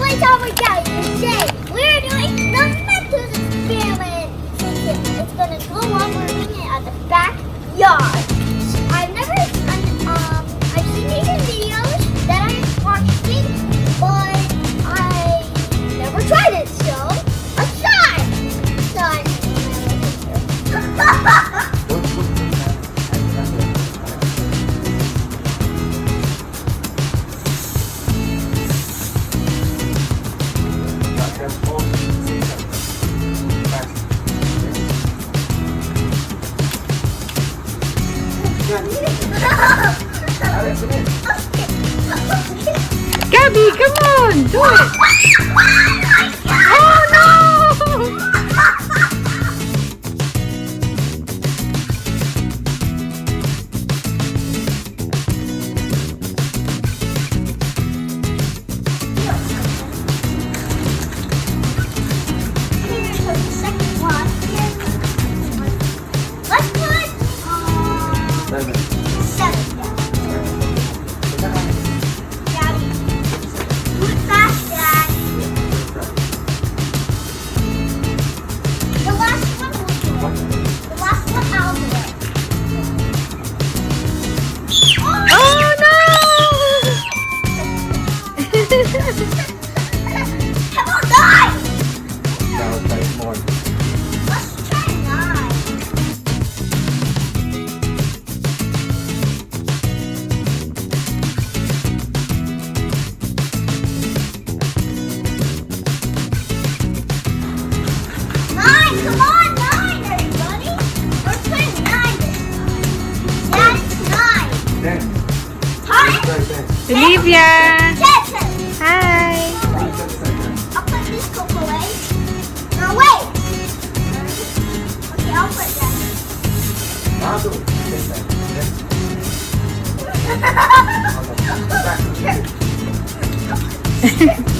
Playtime with Gabby. Today we're doing the Mentos experiment. It's gonna go on. We're doing it at the backyard. I've seen these in videos that I've watched it, but I never tried it. So let's try. Gabby, come on, do it. Oh no! Let's put 7. Daddy, do it fast, Dad. The last one will do it. The last one I'll do it. Oh no! Come on, 9! Now try more. Let's try 9. Come on, 9, everybody. We're putting 9 this time. Dad, it's 9. Then, Time? try then. Olivia! 10. Hi! I'll put this cook away. No, wait. Okay, I'll put that. Now do it. Then. Back.